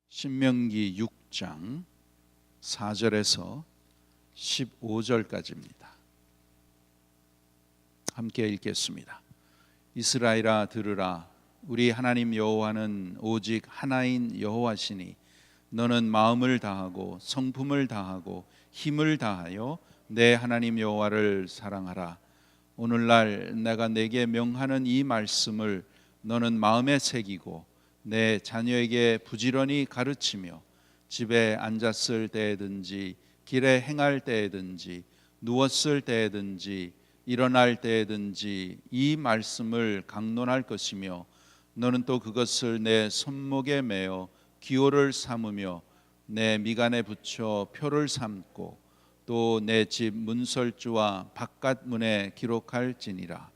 신명기 6장 4절에서 15절까지입니다. 함께 읽겠습니다. 이스라엘아 들으라. 우리 하나님 여호와는 오직 하나인 여호와시니 너는 마음을 다하고 성품을 다하고 힘을 다하여 내 하나님 여호와를 사랑하라. 오늘날 내가 내게 명하는 이 말씀을 너는 마음에 새기고 내 자녀에게 부지런히 가르치며 집에 앉았을 때에든지 길에 행할 때에든지 누웠을 때에든지 일어날 때에든지 이 말씀을 강론할 것이며 너는 또 그것을 내 손목에 매어 기호를 삼으며 내 미간에 붙여 표를 삼고 또 내 집 문설주와 바깥 문에 기록할지니라.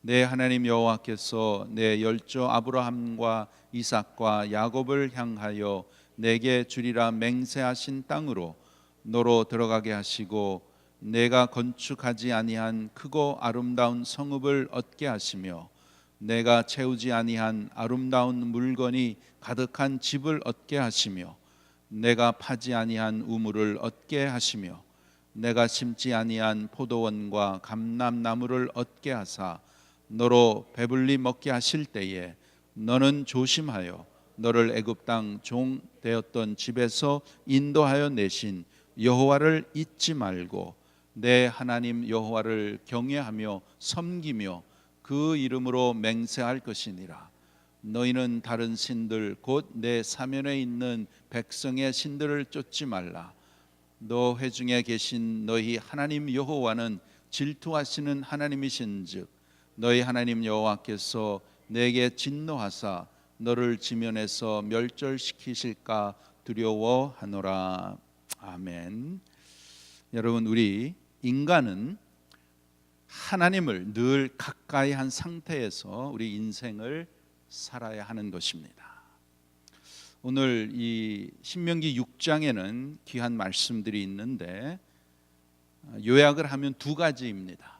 내 하나님 여호와께서 내 열조 아브라함과 이삭과 야곱을 향하여 내게 주리라 맹세하신 땅으로 너로 들어가게 하시고 내가 건축하지 아니한 크고 아름다운 성읍을 얻게 하시며 내가 채우지 아니한 아름다운 물건이 가득한 집을 얻게 하시며 내가 파지 아니한 우물을 얻게 하시며 내가 심지 아니한 포도원과 감람나무를 얻게 하사 너로 배불리 먹게 하실 때에 너는 조심하여 너를 애굽 땅 종 되었던 집에서 인도하여 내신 여호와를 잊지 말고 내 하나님 여호와를 경외하며 섬기며 그 이름으로 맹세할 것이니라. 너희는 다른 신들 곧 내 사면에 있는 백성의 신들을 쫓지 말라. 너 회중에 계신 너희 하나님 여호와는 질투하시는 하나님이신즉 너희 하나님 여호와께서 내게 진노하사 너를 지면에서 멸절시키실까 두려워하노라. 아멘. 여러분, 우리 인간은 하나님을 늘 가까이 한 상태에서 우리 인생을 살아야 하는 것입니다. 오늘 이 신명기 6장에는 귀한 말씀들이 있는데 요약을 하면 두 가지입니다.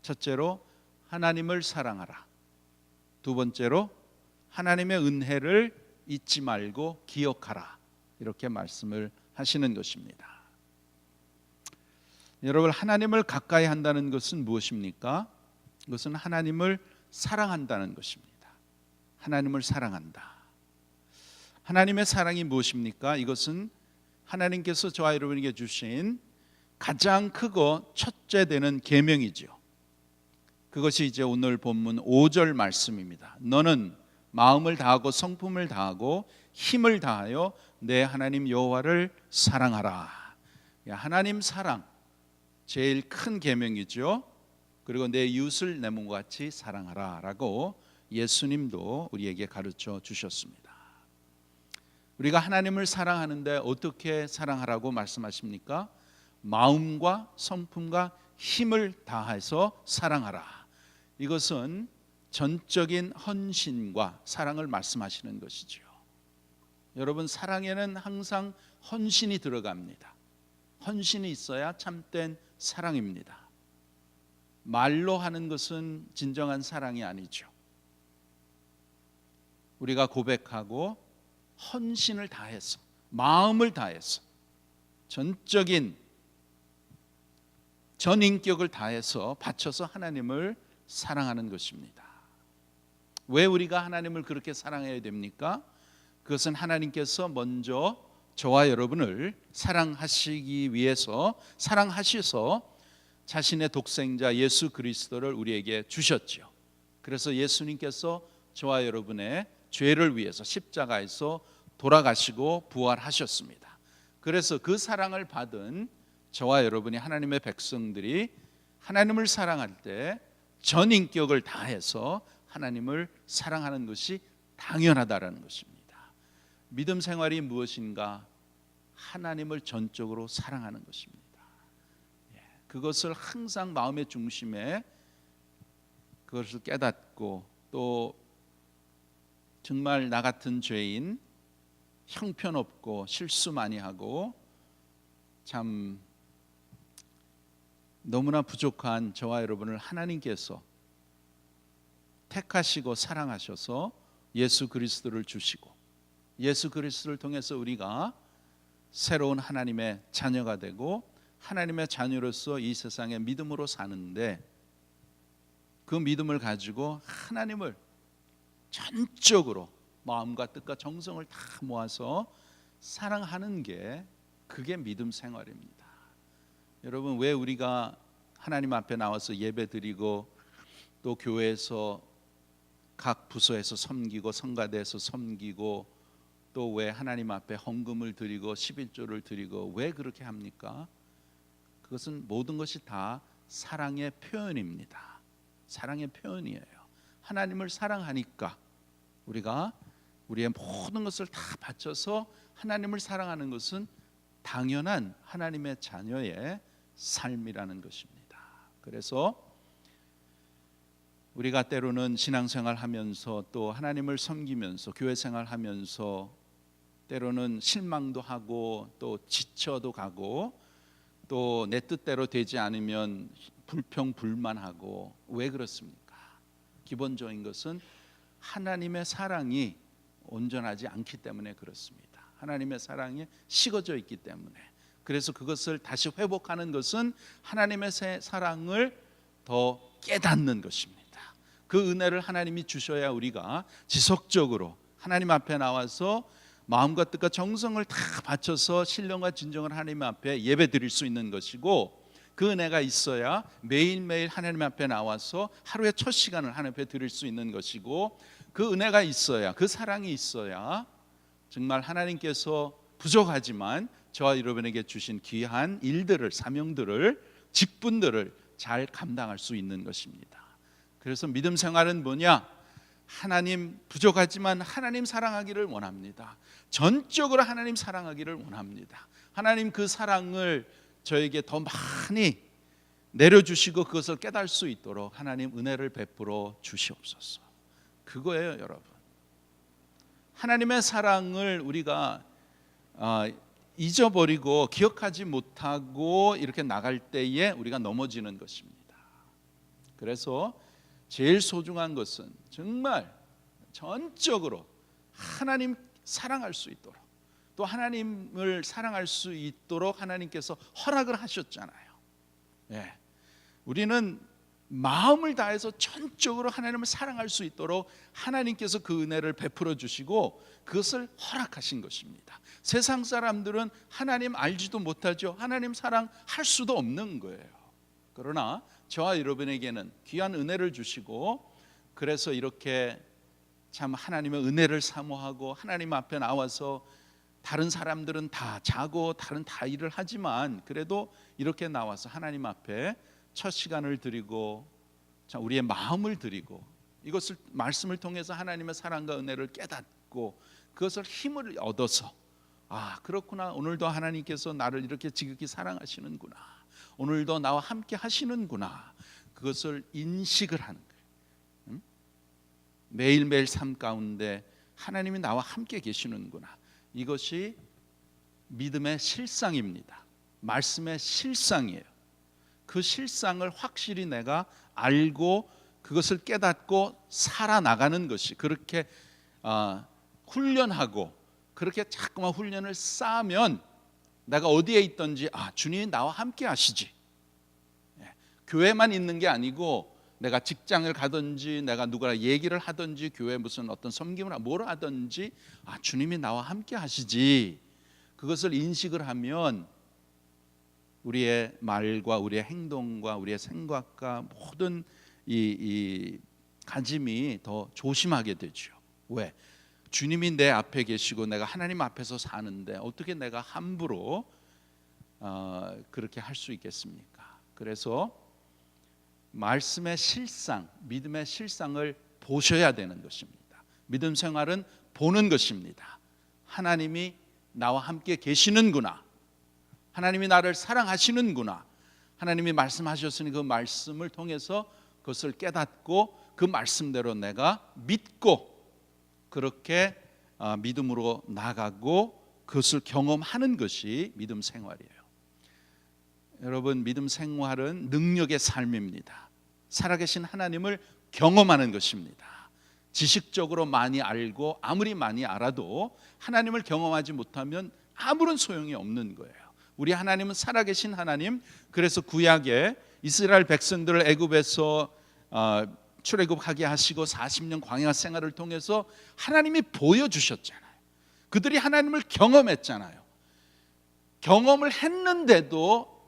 첫째로 하나님을 사랑하라. 두 번째로 하나님의 은혜를 잊지 말고 기억하라. 이렇게 말씀을 하시는 것입니다. 여러분, 하나님을 가까이 한다는 것은 무엇입니까? 그것은 하나님을 사랑한다는 것입니다. 하나님을 사랑한다. 하나님의 사랑이 무엇입니까? 이것은 하나님께서 저와 여러분에게 주신 가장 크고 첫째 되는 계명이죠. 그것이 이제 오늘 본문 5절 말씀입니다. 너는 마음을 다하고 성품을 다하고 힘을 다하여 내 하나님 여호와를 사랑하라. 하나님 사랑 제일 큰 계명이죠. 그리고 내 이웃을 내 몸과 같이 사랑하라 라고 예수님도 우리에게 가르쳐 주셨습니다. 우리가 하나님을 사랑하는데 어떻게 사랑하라고 말씀하십니까? 마음과 성품과 힘을 다해서 사랑하라. 이것은 전적인 헌신과 사랑을 말씀하시는 것이죠. 여러분, 사랑에는 항상 헌신이 들어갑니다. 헌신이 있어야 참된 사랑입니다. 말로 하는 것은 진정한 사랑이 아니죠. 우리가 고백하고 헌신을 다해서, 마음을 다해서, 전적인 전인격을 다해서 바쳐서 하나님을 사랑하는 것입니다. 왜 우리가 하나님을 그렇게 사랑해야 됩니까? 그것은 하나님께서 먼저 저와 여러분을 사랑하시기 위해서 사랑하셔서 자신의 독생자 예수 그리스도를 우리에게 주셨죠. 그래서 예수님께서 저와 여러분의 죄를 위해서 십자가에서 돌아가시고 부활하셨습니다. 그래서 그 사랑을 받은 저와 여러분이 하나님의 백성들이 하나님을 사랑할 때 전인격을 다해서 하나님을 사랑하는 것이 당연하다라는 것입니다. 믿음 생활이 무엇인가? 하나님을 전적으로 사랑하는 것입니다. 그것을 항상 마음의 중심에 그것을 깨닫고 또 정말 나 같은 죄인, 형편없고 실수 많이 하고 참 너무나 부족한 저와 여러분을 하나님께서 택하시고 사랑하셔서 예수 그리스도를 주시고 예수 그리스도를 통해서 우리가 새로운 하나님의 자녀가 되고 하나님의 자녀로서 이 세상에 믿음으로 사는데, 그 믿음을 가지고 하나님을 전적으로 마음과 뜻과 정성을 다 모아서 사랑하는 게, 그게 믿음 생활입니다. 여러분, 왜 우리가 하나님 앞에 나와서 예배드리고 또 교회에서 각 부서에서 섬기고 성가대에서 섬기고 또 왜 하나님 앞에 헌금을 드리고 11조를 드리고 왜 그렇게 합니까? 그것은 모든 것이 다 사랑의 표현입니다. 사랑의 표현이에요. 하나님을 사랑하니까 우리가 우리의 모든 것을 다 바쳐서 하나님을 사랑하는 것은 당연한 하나님의 자녀의 삶이라는 것입니다. 그래서 우리가 때로는 신앙생활하면서 또 하나님을 섬기면서 교회 생활하면서 때로는 실망도 하고 또 지쳐도 가고 또 내 뜻대로 되지 않으면 불평불만하고, 왜 그렇습니까? 기본적인 것은 하나님의 사랑이 온전하지 않기 때문에 그렇습니다. 하나님의 사랑이 식어져 있기 때문에. 그래서 그것을 다시 회복하는 것은 하나님의 사랑을 더 깨닫는 것입니다. 그 은혜를 하나님이 주셔야 우리가 지속적으로 하나님 앞에 나와서 마음과 뜻과 정성을 다 바쳐서 신령과 진정을 하나님 앞에 예배드릴 수 있는 것이고, 그 은혜가 있어야 매일매일 하나님 앞에 나와서 하루의 첫 시간을 하나님 앞에 드릴 수 있는 것이고, 그 은혜가 있어야, 그 사랑이 있어야 정말 하나님께서 부족하지만 저와 여러분에게 주신 귀한 일들을, 사명들을, 직분들을 잘 감당할 수 있는 것입니다. 그래서 믿음 생활은 뭐냐? 하나님 부족하지만 하나님 사랑하기를 원합니다. 전적으로 하나님 사랑하기를 원합니다. 하나님 그 사랑을 저에게 더 많이 내려주시고 그것을 깨달을 수 있도록 하나님 은혜를 베풀어 주시옵소서. 그거예요, 여러분. 하나님의 사랑을 우리가 잊어버리고 기억하지 못하고 이렇게 나갈 때에 우리가 넘어지는 것입니다. 그래서 제일 소중한 것은 정말 전적으로 하나님 사랑할 수 있도록, 또 하나님을 사랑할 수 있도록 하나님께서 허락을 하셨잖아요. 예. 우리는 마음을 다해서 전적으로 하나님을 사랑할 수 있도록 하나님께서 그 은혜를 베풀어 주시고 그것을 허락하신 것입니다. 세상 사람들은 하나님 알지도 못하죠. 하나님 사랑할 수도 없는 거예요. 그러나 저와 여러분에게는 귀한 은혜를 주시고, 그래서 이렇게 참 하나님의 은혜를 사모하고 하나님 앞에 나와서 다른 사람들은 다 자고 다른 다 일을 하지만 그래도 이렇게 나와서 하나님 앞에 첫 시간을 드리고 우리의 마음을 드리고 이것을 말씀을 통해서 하나님의 사랑과 은혜를 깨닫고 그것을 힘을 얻어서, 아 그렇구나, 오늘도 하나님께서 나를 이렇게 지극히 사랑하시는구나, 오늘도 나와 함께 하시는구나, 그것을 인식을 하는 거예요. 매일매일 삶 가운데 하나님이 나와 함께 계시는구나, 이것이 믿음의 실상입니다. 말씀의 실상이에요. 그 실상을 확실히 내가 알고 그것을 깨닫고 살아나가는 것이, 그렇게 훈련하고 그렇게 자꾸만 훈련을 쌓으면 내가 어디에 있든지 주님이 나와 함께 하시지. 교회만 있는 게 아니고 내가 직장을 가든지 내가 누구랑 얘기를 하든지 교회 무슨 어떤 섬김을 뭘 하든지 주님이 나와 함께 하시지. 그것을 인식을 하면 우리의 말과 우리의 행동과 우리의 생각과 모든 이 가짐이 더 조심하게 되죠. 왜? 주님이 내 앞에 계시고 내가 하나님 앞에서 사는데 어떻게 내가 함부로 그렇게 할 수 있겠습니까? 그래서 말씀의 실상, 믿음의 실상을 보셔야 되는 것입니다. 믿음 생활은 보는 것입니다. 하나님이 나와 함께 계시는구나, 하나님이 나를 사랑하시는구나, 하나님이 말씀하셨으니 그 말씀을 통해서 그것을 깨닫고 그 말씀대로 내가 믿고 그렇게 믿음으로 나가고 그것을 경험하는 것이 믿음 생활이에요. 여러분, 믿음 생활은 능력의 삶입니다. 살아계신 하나님을 경험하는 것입니다. 지식적으로 많이 알고 아무리 많이 알아도 하나님을 경험하지 못하면 아무런 소용이 없는 거예요. 우리 하나님은 살아계신 하나님. 그래서 구약에 이스라엘 백성들을 애굽에서 출애굽하게 하시고 40년 광야 생활을 통해서 하나님이 보여주셨잖아요. 그들이 하나님을 경험했잖아요. 경험을 했는데도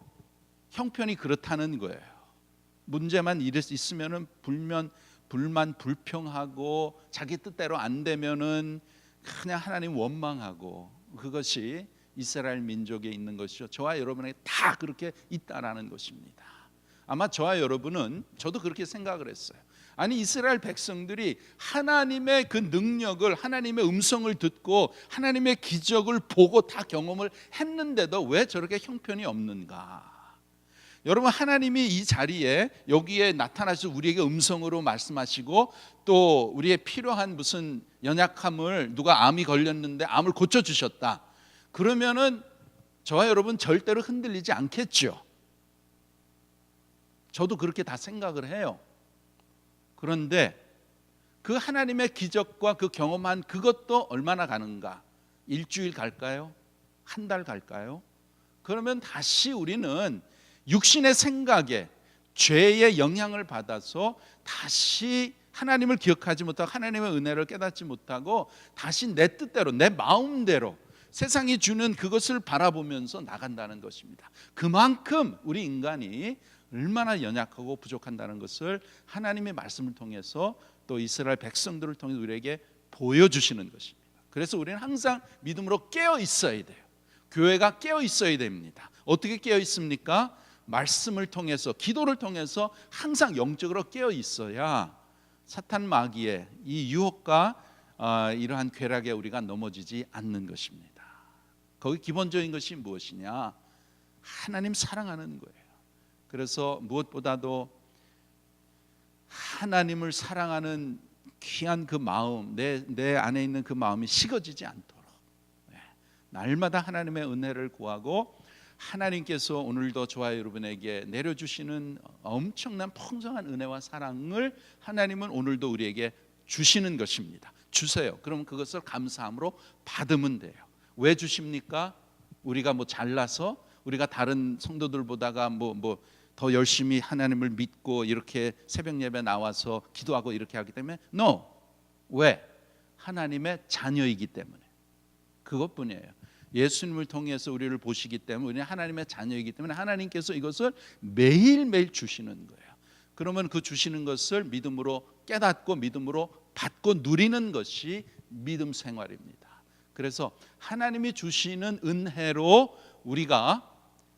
형편이 그렇다는 거예요. 문제만 있으면은 불만 불평하고 자기 뜻대로 안 되면은 그냥 하나님 원망하고, 그것이 이스라엘 민족에 있는 것이죠. 저와 여러분에게 다 그렇게 있다라는 것입니다. 아마 저와 여러분은, 저도 그렇게 생각을 했어요. 아니, 이스라엘 백성들이 하나님의 그 능력을, 하나님의 음성을 듣고 하나님의 기적을 보고 다 경험을 했는데도 왜 저렇게 형편이 없는가? 여러분, 하나님이 이 자리에 여기에 나타나셔서 우리에게 음성으로 말씀하시고 또 우리의 필요한 무슨 연약함을, 누가 암이 걸렸는데 암을 고쳐주셨다, 그러면은 저와 여러분 절대로 흔들리지 않겠죠. 저도 그렇게 다 생각을 해요. 그런데 그 하나님의 기적과 그 경험한 그것도 얼마나 가는가? 일주일 갈까요? 한 달 갈까요? 그러면 다시 우리는 육신의 생각에, 죄의 영향을 받아서 다시 하나님을 기억하지 못하고 하나님의 은혜를 깨닫지 못하고 다시 내 뜻대로, 내 마음대로 세상이 주는 그것을 바라보면서 나간다는 것입니다. 그만큼 우리 인간이 얼마나 연약하고 부족한다는 것을 하나님의 말씀을 통해서 또 이스라엘 백성들을 통해서 우리에게 보여주시는 것입니다. 그래서 우리는 항상 믿음으로 깨어 있어야 돼요. 교회가 깨어 있어야 됩니다. 어떻게 깨어 있습니까? 말씀을 통해서, 기도를 통해서 항상 영적으로 깨어 있어야 사탄 마귀의 이 유혹과 이러한 괴락에 우리가 넘어지지 않는 것입니다. 거기 기본적인 것이 무엇이냐? 하나님 사랑하는 거예요. 그래서 무엇보다도 하나님을 사랑하는 귀한 그 마음, 내 안에 있는 그 마음이 식어지지 않도록 날마다 하나님의 은혜를 구하고, 하나님께서 오늘도 저와 여러분에게 내려주시는 엄청난 풍성한 은혜와 사랑을 하나님은 오늘도 우리에게 주시는 것입니다. 주세요. 그럼 그것을 감사함으로 받으면 돼요. 왜 주십니까? 우리가 뭐 잘나서, 우리가 다른 성도들보다가 더 열심히 하나님을 믿고 이렇게 새벽 예배 나와서 기도하고 이렇게 하기 때문에? No. 왜? 하나님의 자녀이기 때문에. 그것뿐이에요. 예수님을 통해서 우리를 보시기 때문에, 우리는 하나님의 자녀이기 때문에 하나님께서 이것을 매일매일 주시는 거예요. 그러면 그 주시는 것을 믿음으로 깨닫고 믿음으로 받고 누리는 것이 믿음 생활입니다. 그래서 하나님이 주시는 은혜로 우리가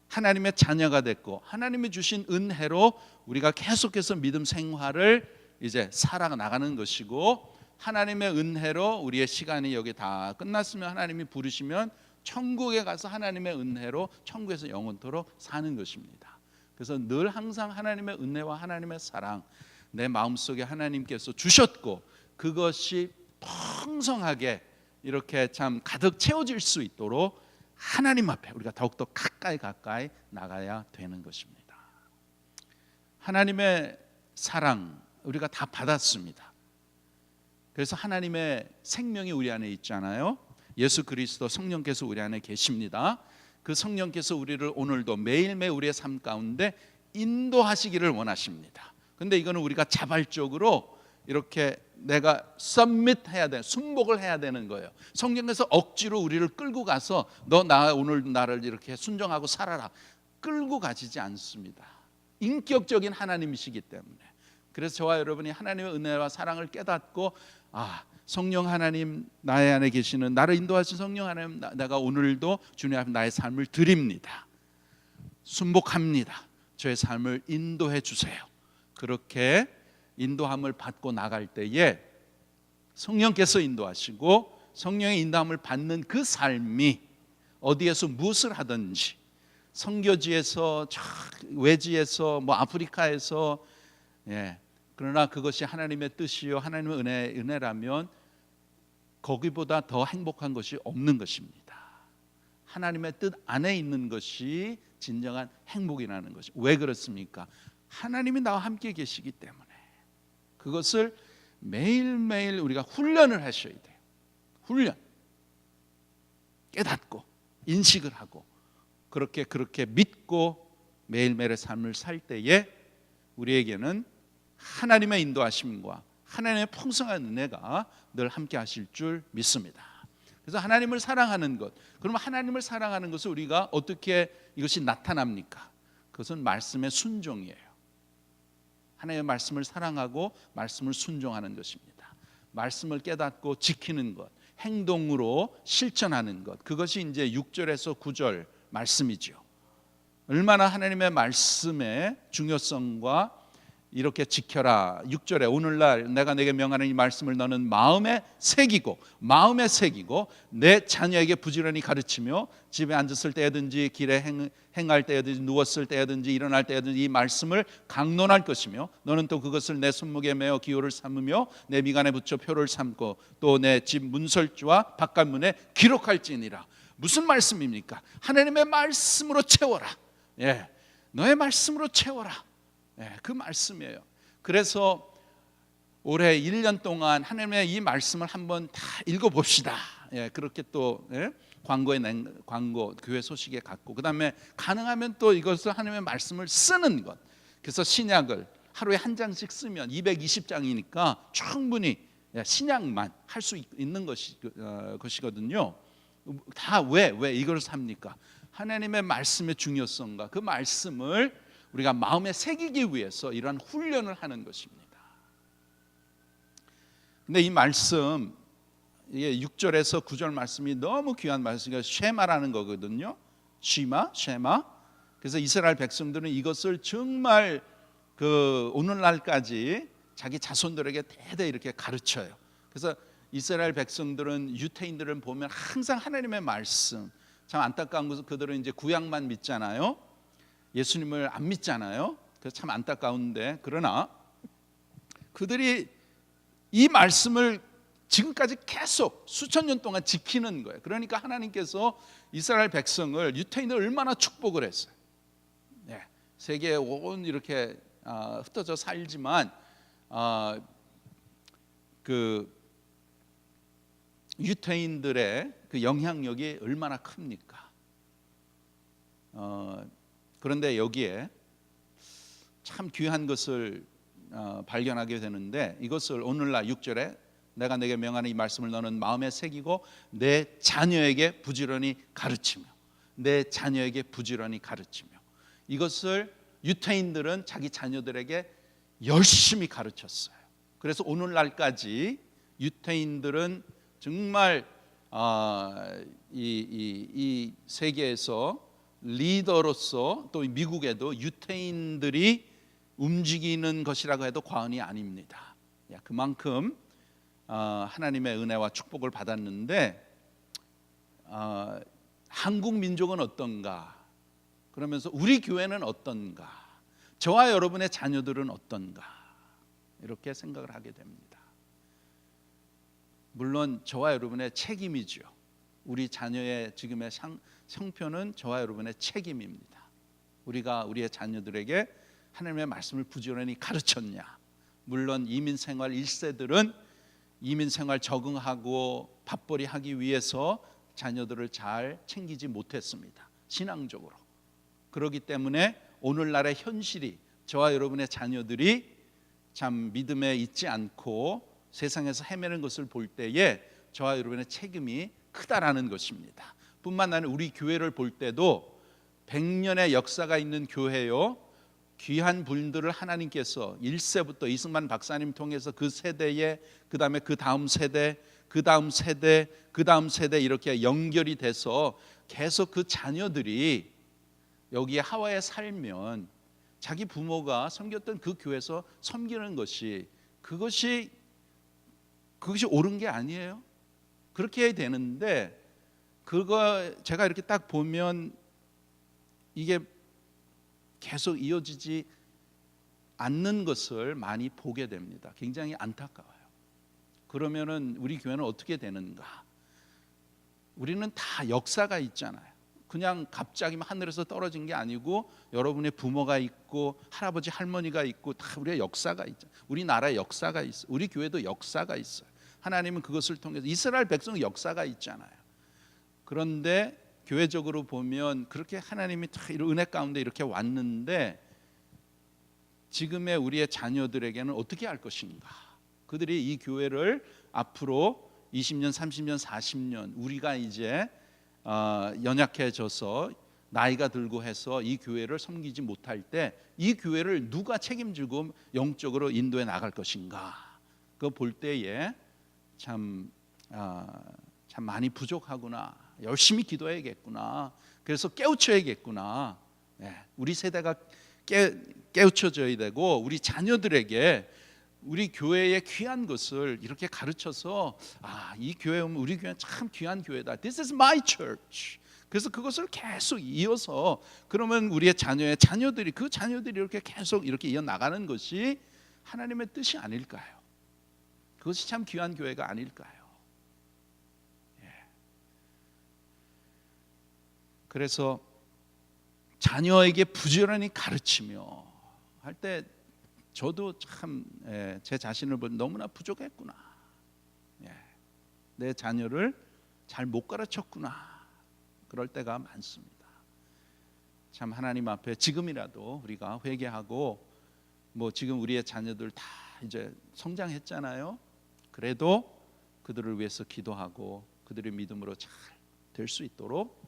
하나님의 자녀가 됐고, 하나님이 주신 은혜로 우리가 계속해서 믿음 생활을 이제 살아나가는 것이고, 하나님의 은혜로 우리의 시간이 여기 다 끝났으면 하나님이 부르시면 천국에 가서 하나님의 은혜로 천국에서 영원토록 사는 것입니다. 그래서 늘 항상 하나님의 은혜와 하나님의 사랑, 내 마음속에 하나님께서 주셨고 그것이 풍성하게 이렇게 참 가득 채워질 수 있도록 하나님 앞에 우리가 더욱더 가까이 나가야 되는 것입니다. 하나님의 사랑 우리가 다 받았습니다. 그래서 하나님의 생명이 우리 안에 있잖아요. 예수 그리스도 성령께서 우리 안에 계십니다. 그 성령께서 우리를 오늘도 매일매일 우리의 삶 가운데 인도하시기를 원하십니다. 그런데 이거는 우리가 자발적으로 이렇게 내가 submit해야 돼, 순복을 해야 되는 거예요. 성령께서 억지로 우리를 끌고 가서 너 오늘 나를 이렇게 순종하고 살아라, 끌고 가지지 않습니다. 인격적인 하나님이시기 때문에. 그래서 저와 여러분이 하나님의 은혜와 사랑을 깨닫고, 성령 하나님, 나의 안에 계시는 나를 인도하신 성령 하나님, 내가 오늘도 주님 앞에 나의 삶을 드립니다. 순복합니다. 저의 삶을 인도해 주세요. 그렇게 인도함을 받고 나갈 때에 성령께서 인도하시고, 성령의 인도함을 받는 그 삶이 어디에서 무엇을 하든지, 선교지에서 외지에서 아프리카에서, 그러나 그것이 하나님의 뜻이요 하나님의 은혜라면 거기보다 더 행복한 것이 없는 것입니다. 하나님의 뜻 안에 있는 것이 진정한 행복이라는 것이. 왜 그렇습니까? 하나님이 나와 함께 계시기 때문에. 그것을 매일매일 우리가 훈련을 하셔야 돼요. 훈련. 깨닫고 인식을 하고 그렇게 믿고 매일매일의 삶을 살 때에 우리에게는 하나님의 인도하심과 하나님의 풍성한 은혜가 늘 함께 하실 줄 믿습니다. 그래서 하나님을 사랑하는 것, 그러면 하나님을 사랑하는 것을 우리가 어떻게 이것이 나타납니까? 그것은 말씀의 순종이에요. 하나님의 말씀을 사랑하고 말씀을 순종하는 것입니다. 말씀을 깨닫고 지키는 것, 행동으로 실천하는 것, 그것이 이제 6절에서 9절 말씀이죠. 얼마나 하나님의 말씀의 중요성과 이렇게 지켜라. 6절에 오늘날 내가 내게 명하는 이 말씀을 너는 마음에 새기고 내 자녀에게 부지런히 가르치며 집에 앉았을 때든지 길에 행할 때든지 누웠을 때든지 일어날 때든지 이 말씀을 강론할 것이며 너는 또 그것을 내 손목에 메어 기호를 삼으며 내 미간에 붙여 표를 삼고 또 내 집 문설주와 바깥문에 기록할지니라. 무슨 말씀입니까? 하나님의 말씀으로 채워라. 너의 말씀으로 채워라. 그 말씀이에요. 그래서 올해 1년 동안 하나님의 이 말씀을 한번 다 읽어봅시다. 그렇게 또 광고 교회 소식에 갖고, 그 다음에 가능하면 또 이것을 하나님의 말씀을 쓰는 것. 그래서 신약을 하루에 한 장씩 쓰면 220장이니까 충분히 신약만 할 수 있는 것이거든요. 다 왜 이걸 삽니까? 하나님의 말씀의 중요성과 그 말씀을 우리가 마음에 새기기 위해서 이러한 훈련을 하는 것입니다. 근데 이 말씀, 이게 6절에서 9절 말씀이 너무 귀한 말씀이니까 쉐마라는 거거든요. 쉐마. 그래서 이스라엘 백성들은 이것을 정말 오늘날까지 자기 자손들에게 대대 이렇게 가르쳐요. 그래서 이스라엘 백성들은, 유태인들은 보면 항상 하나님의 말씀, 참 안타까운 것은 그들은 이제 구약만 믿잖아요. 예수님을 안 믿잖아요. 그래서 참 안타까운데, 그러나 그들이 이 말씀을 지금까지 계속 수천 년 동안 지키는 거예요. 그러니까 하나님께서 이스라엘 백성을, 유태인을 얼마나 축복을 했어요. 세계에 온 이렇게 흩어져 살지만 그 유태인들의 그 영향력이 얼마나 큽니까? 그런데 여기에 참 귀한 것을 발견하게 되는데, 이것을 오늘날 6절에 내가 내게 명하는 이 말씀을 너는 마음에 새기고 내 자녀에게 부지런히 가르치며, 내 자녀에게 부지런히 가르치며, 이것을 유태인들은 자기 자녀들에게 열심히 가르쳤어요. 그래서 오늘날까지 유태인들은 정말 이 세계에서 리더로서, 또 미국에도 유태인들이 움직이는 것이라고 해도 과언이 아닙니다. 그만큼 하나님의 은혜와 축복을 받았는데, 한국 민족은 어떤가? 그러면서 우리 교회는 어떤가? 저와 여러분의 자녀들은 어떤가? 이렇게 생각을 하게 됩니다. 물론 저와 여러분의 책임이죠. 우리 자녀의 지금의 형편은 저와 여러분의 책임입니다. 우리가 우리의 자녀들에게 하나님의 말씀을 부지런히 가르쳤냐? 물론 이민생활 1세들은 이민생활 적응하고 밥벌이 하기 위해서 자녀들을 잘 챙기지 못했습니다. 신앙적으로. 그렇기 때문에 오늘날의 현실이, 저와 여러분의 자녀들이 참 믿음에 있지 않고 세상에서 헤매는 것을 볼 때에 저와 여러분의 책임이 크다라는 것입니다. 뿐만 아니라 우리 교회를 볼 때도 100년의 역사가 있는 교회요, 귀한 분들을 하나님께서 1세부터 이승만 박사님 통해서 그 세대에, 그 다음에 그 다음 세대, 그 다음 세대, 그 다음 세대 이렇게 연결이 돼서 계속 그 자녀들이 여기에 하와이에 살면 자기 부모가 섬겼던 그 교회에서 섬기는 것이, 그것이 옳은 게 아니에요. 그렇게 해야 되는데, 그거 제가 이렇게 딱 보면 이게 계속 이어지지 않는 것을 많이 보게 됩니다. 굉장히 안타까워요. 그러면은 우리 교회는 어떻게 되는가? 우리는 다 역사가 있잖아요. 그냥 갑자기 하늘에서 떨어진 게 아니고 여러분의 부모가 있고 할아버지 할머니가 있고 다 우리의 역사가 있죠. 우리나라의 역사가 있어. 우리 교회도 역사가 있어요. 하나님은 그것을 통해서 이스라엘 백성의 역사가 있잖아요. 그런데 교회적으로 보면 그렇게 하나님이 다 이런 은혜 가운데 이렇게 왔는데 지금의 우리의 자녀들에게는 어떻게 할 것인가? 그들이 이 교회를 앞으로 20년, 30년, 40년 우리가 이제 연약해져서 나이가 들고 해서 이 교회를 섬기지 못할 때 이 교회를 누가 책임지고 영적으로 인도해 나갈 것인가? 그거 볼 때에 참 많이 부족하구나. 열심히 기도해야겠구나. 그래서 깨우쳐야겠구나. 우리 세대가 깨우쳐져야 되고 우리 자녀들에게 우리 교회의 귀한 것을 이렇게 가르쳐서 이 교회 오면 우리 교회는 참 귀한 교회다. This is my church. 그래서 그것을 계속 이어서 그러면 우리의 자녀들이 그 자녀들이 이렇게 계속 이렇게 이어나가는 것이 하나님의 뜻이 아닐까요? 그것이 참 귀한 교회가 아닐까요? 그래서 자녀에게 부지런히 가르치며 할 때 저도 참 제 자신을 보면 너무나 부족했구나. 내 자녀를 잘 못 가르쳤구나. 그럴 때가 많습니다. 참 하나님 앞에 지금이라도 우리가 회개하고 뭐 지금 우리의 자녀들 다 이제 성장했잖아요. 그래도 그들을 위해서 기도하고 그들의 믿음으로 잘 될 수 있도록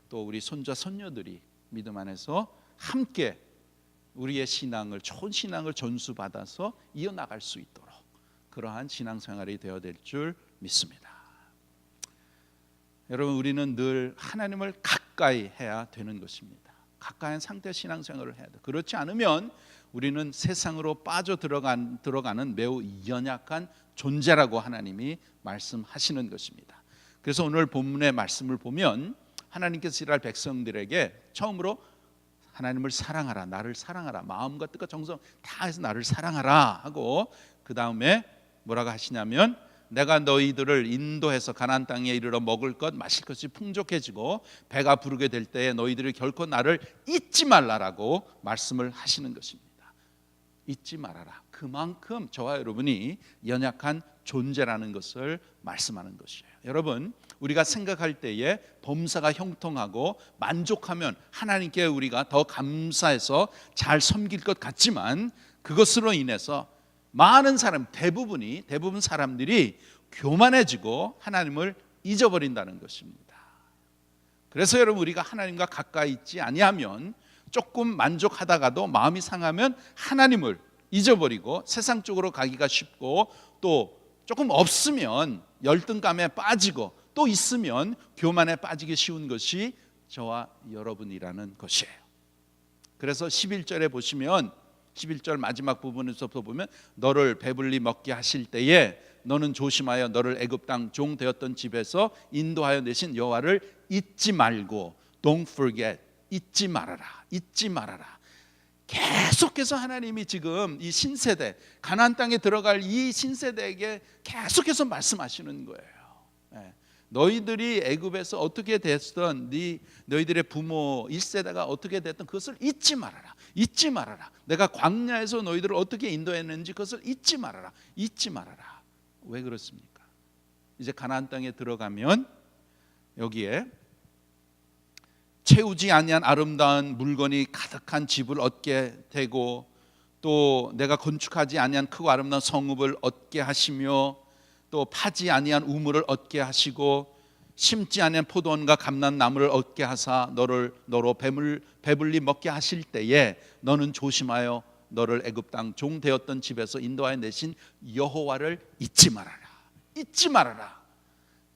또 우리 손자 손녀들이 믿음 안에서 함께 우리의 신앙을 좋은 신앙을 전수받아서 이어나갈 수 있도록 그러한 신앙생활이 되어야 될 줄 믿습니다. 여러분 우리는 늘 하나님을 가까이 해야 되는 것입니다. 가까이한 상태 신앙생활을 해야 돼. 그렇지 않으면 우리는 세상으로 빠져 들어가는 매우 연약한 존재라고 하나님이 말씀하시는 것입니다. 그래서 오늘 본문의 말씀을 보면 하나님께서 이스라엘 백성들에게 처음으로 하나님을 사랑하라, 나를 사랑하라, 마음과 뜻과 정성 다 해서 나를 사랑하라 하고 그 다음에 뭐라고 하시냐면 내가 너희들을 인도해서 가나안 땅에 이르러 먹을 것 마실 것이 풍족해지고 배가 부르게 될 때에 너희들이 결코 나를 잊지 말라라고 말씀을 하시는 것입니다. 잊지 말아라. 그만큼 저와 여러분이 연약한 존재라는 것을 말씀하는 것이에요. 여러분 우리가 생각할 때에 범사가 형통하고 만족하면 하나님께 우리가 더 감사해서 잘 섬길 것 같지만 그것으로 인해서 많은 사람 대부분 사람들이 교만해지고 하나님을 잊어버린다는 것입니다. 그래서 여러분 우리가 하나님과 가까이 있지 아니하면 조금 만족하다가도 마음이 상하면 하나님을 잊어버리고 세상 쪽으로 가기가 쉽고 또 조금 없으면 열등감에 빠지고 또 있으면 교만에 빠지기 쉬운 것이 저와 여러분이라는 것이에요. 그래서 11절에 보시면 11절 마지막 부분에서부터 보면 너를 배불리 먹게 하실 때에 너는 조심하여 너를 애굽 땅 종 되었던 집에서 인도하여 내신 여호와를 잊지 말고 Don't forget 잊지 말아라. 계속해서 하나님이 지금 이 신세대 가나안 땅에 들어갈 이 신세대에게 계속해서 말씀하시는 거예요. 너희들이 애굽에서 어떻게 됐든 너희들의 부모 1세대가 어떻게 됐든 그것을 잊지 말아라. 내가 광야에서 너희들을 어떻게 인도했는지 그것을 잊지 말아라. 왜 그렇습니까? 이제 가나안 땅에 들어가면 여기에 채우지 아니한 아름다운 물건이 가득한 집을 얻게 되고 또 내가 건축하지 아니한 크고 아름다운 성읍을 얻게 하시며 또 파지 아니한 우물을 얻게 하시고 심지 아니한 포도원과 감람나무를 얻게 하사 너로 배불리 먹게 하실 때에 너는 조심하여 너를 애굽 땅 종 되었던 집에서 인도하여 내신 여호와를 잊지 말아라.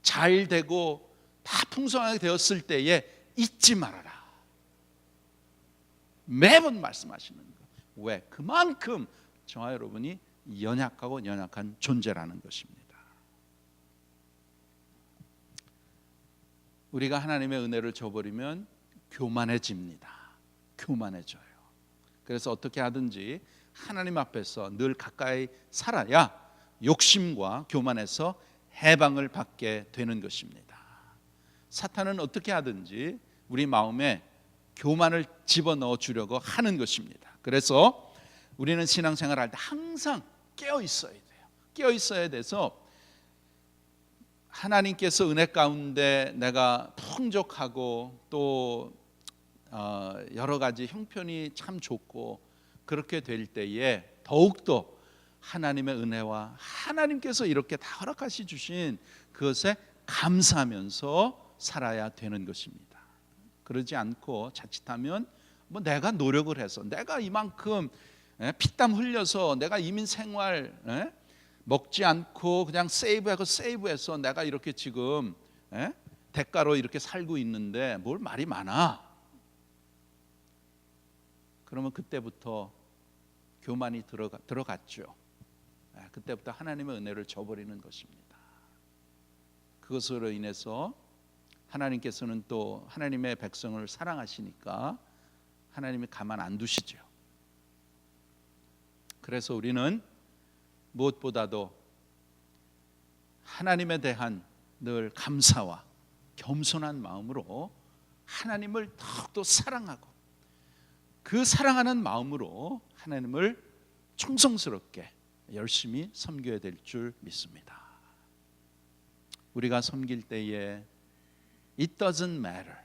잘 되고 다 풍성하게 되었을 때에 잊지 말아라. 매번 말씀하시는 거. 왜? 그만큼 저와 여러분이 연약한 존재라는 것입니다. 우리가 하나님의 은혜를 저버리면 교만해져요. 그래서 어떻게 하든지 하나님 앞에서 늘 가까이 살아야 욕심과 교만에서 해방을 받게 되는 것입니다. 사탄은 어떻게 하든지 우리 마음에 교만을 집어넣어 주려고 하는 것입니다. 그래서 우리는 신앙생활을 할 때 항상 깨어 있어야 돼요. 깨어 있어야 돼서 하나님께서 은혜 가운데 내가 풍족하고 또 여러 가지 형편이 참 좋고 그렇게 될 때에 더욱더 하나님의 은혜와 하나님께서 이렇게 다 허락하시 주신 그것에 감사하면서 살아야 되는 것입니다. 그러지 않고 자칫하면 뭐 내가 노력을 해서 내가 이만큼 피땀 흘려서 내가 이민 생활 먹지 않고 그냥 세이브해서 내가 이렇게 지금 대가로 이렇게 살고 있는데 뭘 말이 많아. 그러면 그때부터 교만이 들어갔죠. 그때부터 하나님의 은혜를 저버리는 것입니다. 그것으로 인해서 하나님께서는 또 하나님의 백성을 사랑하시니까 하나님이 가만 안 두시죠. 그래서 우리는 무엇보다도 하나님에 대한 늘 감사와 겸손한 마음으로 하나님을 더욱더 사랑하고 그 사랑하는 마음으로 하나님을 충성스럽게 열심히 섬겨야 될 줄 믿습니다. 우리가 섬길 때에 It doesn't matter.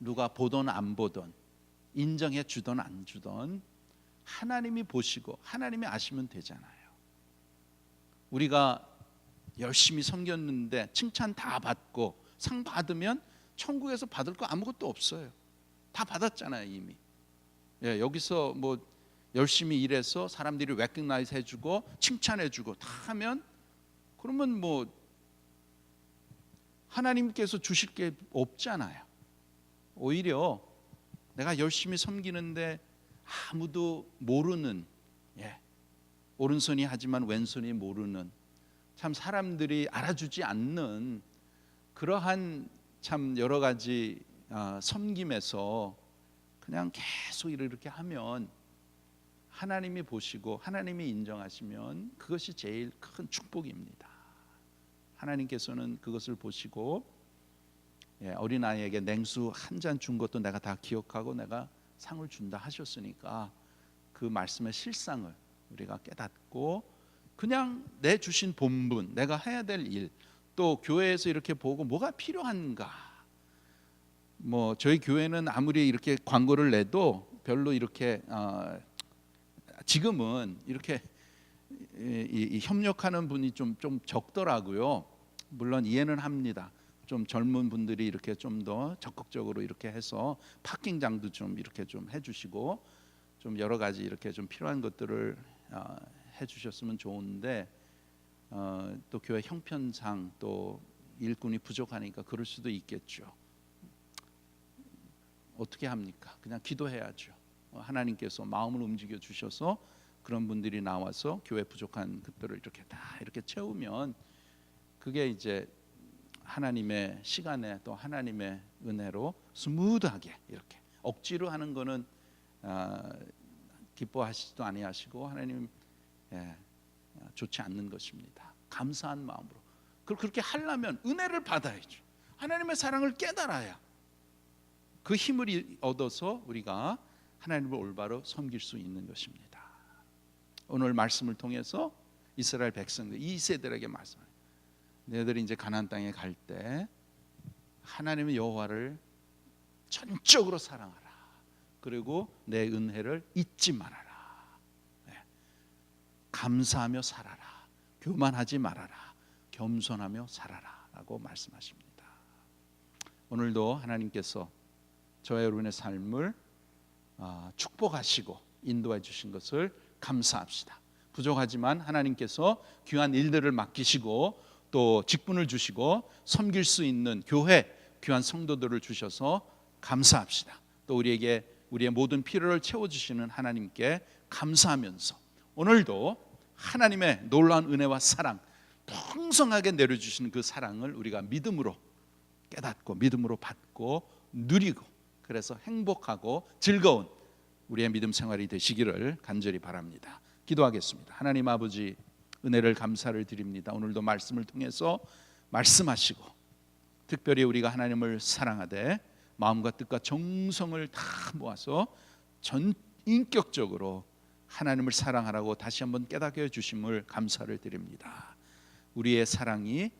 누가 보든 안 보든 인정해 주든 안 주든 하나님이 보시고 하나님이 아시면 되잖아요. 우리가 열심히 섬겼는데 칭찬 다 받고 상 받으면 천국에서 받을 거 아무것도 없어요. 다 받았잖아요 이미. 여기서 뭐 열심히 일해서 사람들이 recognize 해주고 칭찬해주고 다 하면 그러면 뭐 하나님께서 주실 게 없잖아요. 오히려 내가 열심히 섬기는데 아무도 모르는 오른손이 하지만 왼손이 모르는 참 사람들이 알아주지 않는 그러한 참 여러 가지 섬김에서 그냥 계속 이렇게 하면 하나님이 보시고 하나님이 인정하시면 그것이 제일 큰 축복입니다. 하나님께서는 그것을 보시고 어린아이에게 냉수 한 잔 준 것도 내가 다 기억하고 내가 상을 준다 하셨으니까 그 말씀의 실상을 우리가 깨닫고 그냥 내 주신 본분 내가 해야 될 일 또 교회에서 이렇게 보고 뭐가 필요한가 뭐 저희 교회는 아무리 이렇게 광고를 내도 별로 이렇게 지금은 이렇게 이 협력하는 분이 좀 적더라고요. 물론 이해는 합니다. 좀 젊은 분들이 이렇게 좀 더 적극적으로 이렇게 해서 파킹장도 좀 이렇게 좀 해주시고 좀 여러 가지 이렇게 좀 필요한 것들을 해주셨으면 좋은데 또 교회 형편상 또 일꾼이 부족하니까 그럴 수도 있겠죠. 어떻게 합니까? 그냥 기도해야죠. 하나님께서 마음을 움직여 주셔서 그런 분들이 나와서 교회 부족한 것들을 이렇게 다 이렇게 채우면 그게 이제 하나님의 시간에 또 하나님의 은혜로 스무드하게 이렇게 억지로 하는 거는 기뻐하시지도 아니하시고 하나님 좋지 않는 것입니다. 감사한 마음으로 그렇게 하려면 은혜를 받아야죠. 하나님의 사랑을 깨달아야 그 힘을 얻어서 우리가 하나님을 올바로 섬길 수 있는 것입니다. 오늘 말씀을 통해서 이스라엘 백성들 이 세대에게 말씀해요. 너희들이 이제 가나안 땅에 갈 때 하나님의 여호와를 전적으로 사랑하라. 그리고 내 은혜를 잊지 말아라. 감사하며 살아라. 교만하지 말아라. 겸손하며 살아라라고 말씀하십니다. 오늘도 하나님께서 저와 여러분의 삶을 축복하시고 인도해 주신 것을 감사합시다. 부족하지만 하나님께서 귀한 일들을 맡기시고 또 직분을 주시고 섬길 수 있는 교회 귀한 성도들을 주셔서 감사합시다. 또 우리에게 우리의 모든 필요를 채워주시는 하나님께 감사하면서 오늘도 하나님의 놀라운 은혜와 사랑 풍성하게 내려주시는 그 사랑을 우리가 믿음으로 깨닫고 믿음으로 받고 누리고 그래서 행복하고 즐거운 우리의 믿음 생활이 되시기를 간절히 바랍니다. 기도하겠습니다. 하나님 아버지 은혜를 감사를 드립니다. 오늘도 말씀을 통해서 말씀하시고 특별히 우리가 하나님을 사랑하되 마음과 뜻과 정성을 다 모아서 전 인격적으로 하나님을 사랑하라고 다시 한번 깨닫게 해주심을 감사를 드립니다. 우리의 사랑이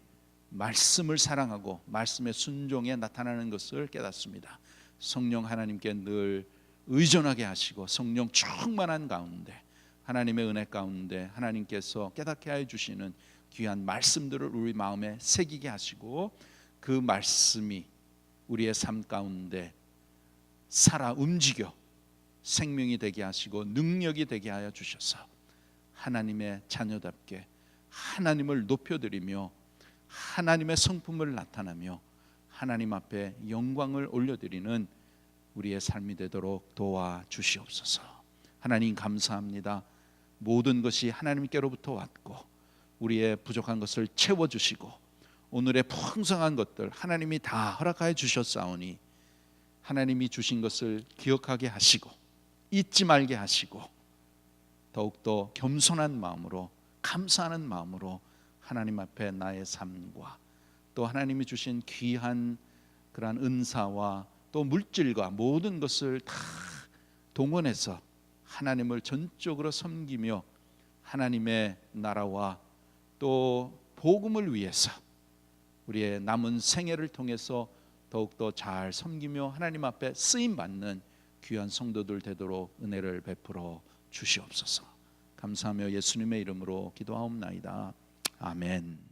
말씀을 사랑하고 말씀의 순종에 나타나는 것을 깨닫습니다. 성령 하나님께 늘 의존하게 하시고 성령 충만한 가운데 하나님의 은혜 가운데 하나님께서 깨닫게 해 주시는 귀한 말씀들을 우리 마음에 새기게 하시고 그 말씀이 우리의 삶 가운데 살아 움직여 생명이 되게 하시고 능력이 되게 하여 주셔서 하나님의 자녀답게 하나님을 높여드리며 하나님의 성품을 나타내며 하나님 앞에 영광을 올려드리는 우리의 삶이 되도록 도와주시옵소서. 하나님 감사합니다. 모든 것이 하나님께로부터 왔고 우리의 부족한 것을 채워주시고 오늘의 풍성한 것들 하나님이 다 허락하여 주셨사오니 하나님이 주신 것을 기억하게 하시고 잊지 말게 하시고 더욱더 겸손한 마음으로 감사하는 마음으로 하나님 앞에 나의 삶과 또 하나님이 주신 귀한 그러한 은사와 또 물질과 모든 것을 다 동원해서 하나님을 전적으로 섬기며 하나님의 나라와 또 복음을 위해서 우리의 남은 생애를 통해서 더욱더 잘 섬기며 하나님 앞에 쓰임받는 귀한 성도들 되도록 은혜를 베풀어 주시옵소서. 감사하며 예수님의 이름으로 기도하옵나이다. 아멘.